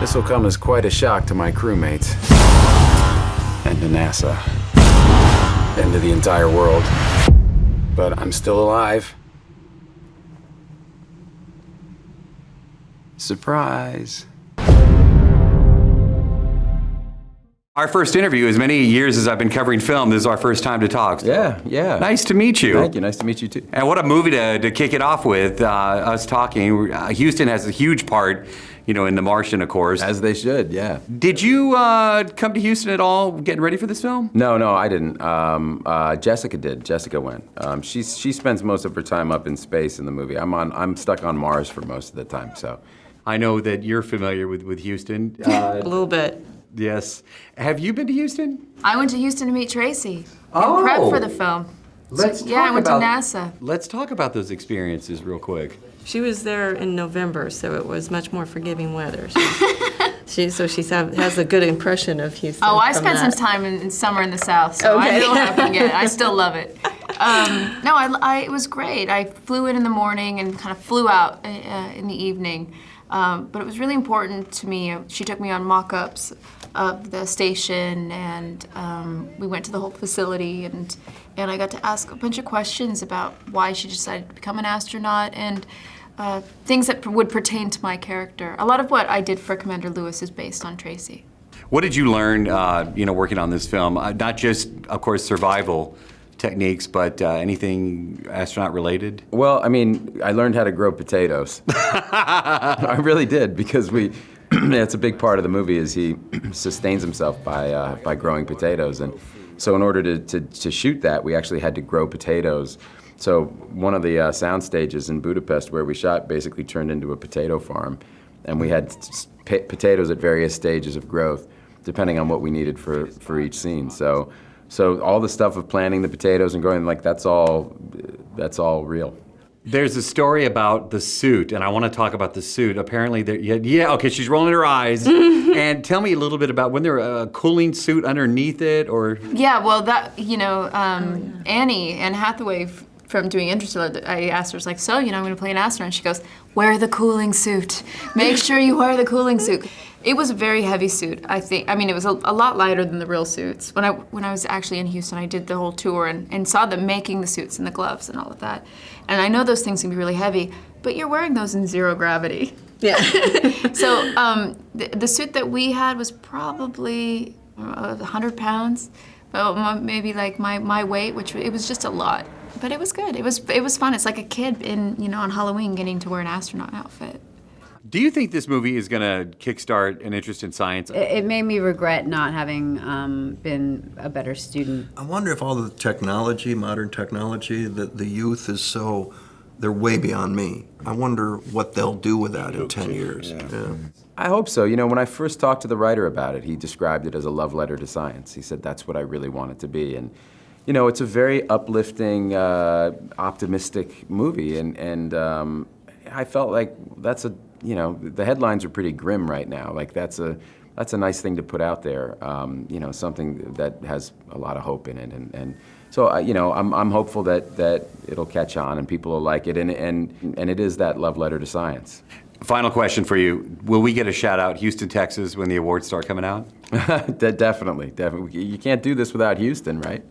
This will come as quite a shock to my crewmates. And to NASA. And to the entire world. But I'm still alive. Surprise. Our first interview, as many years as I've been covering film, this is our first time to talk. So Yeah. nice to meet you. Thank you. Nice to meet you, too. And what a movie to kick it off with, us talking. Houston has a huge part, in The Martian, of course. As they should, yeah. Did you come to Houston at all getting ready for this film? No, I didn't. Jessica did. Jessica went. She spends most of her time up in space in the movie. I'm stuck on Mars for most of the time, so. I know that you're familiar with Houston. A little bit. Yes. Have you been to Houston? I went to Houston to meet Tracy. Oh. In prep for the film. I went to NASA. Let's talk about those experiences real quick. She was there in November, so it was much more forgiving weather. She has a good impression of Houston. Oh, I spent some time in summer in the South, so I don't forget. I still love it. It was great. I flew in the morning and kind of flew out in the evening. But it was really important to me. She took me on mock-ups of the station, and we went to the whole facility, and I got to ask a bunch of questions about why she decided to become an astronaut and things that would pertain to my character. A lot of what I did for Commander Lewis is based on Tracy. What did you learn, working on this film? Not just, of course, survival techniques, but anything astronaut related? Well, I learned how to grow potatoes. I really did, because it's a big part of the movie is he sustains himself by growing potatoes. And so in order to shoot that, we actually had to grow potatoes. So one of the sound stages in Budapest where we shot basically turned into a potato farm. And we had potatoes at various stages of growth, depending on what we needed for each scene. So all the stuff of planting the potatoes and growing, that's all real. There's a story about the suit, and I want to talk about the suit. Apparently, okay, she's rolling her eyes. And tell me a little bit about, when there a cooling suit underneath it, or? Yeah, well, Anne Hathaway from doing Interstellar, I asked her, so, I'm going to play an astronaut. And she goes, wear the cooling suit. Make sure you wear the cooling suit. It was a very heavy suit, I think. It was a lot lighter than the real suits. When I was actually in Houston, I did the whole tour and saw them making the suits and the gloves and all of that. And I know those things can be really heavy, but you're wearing those in zero gravity. Yeah. So the suit that we had was probably 100 pounds, maybe like my weight, which it was just a lot. But it was good. It was fun. It's like a kid on Halloween getting to wear an astronaut outfit. Do you think this movie is going to kickstart an interest in science? It made me regret not having been a better student. I wonder if all the technology, modern technology, that the youth is they're way beyond me. I wonder what they'll do with that in 10 years. Yeah. I hope so. When I first talked to the writer about it, he described it as a love letter to science. He said that's what I really want it to be. And it's a very uplifting, optimistic movie, and I felt like that's the headlines are pretty grim right now. Like that's a nice thing to put out there. Something that has a lot of hope in it, and so I'm hopeful that it'll catch on and people will like it, and it is that love letter to science. Final question for you. Will we get a shout out Houston, Texas when the awards start coming out? Definitely. You can't do this without Houston, right?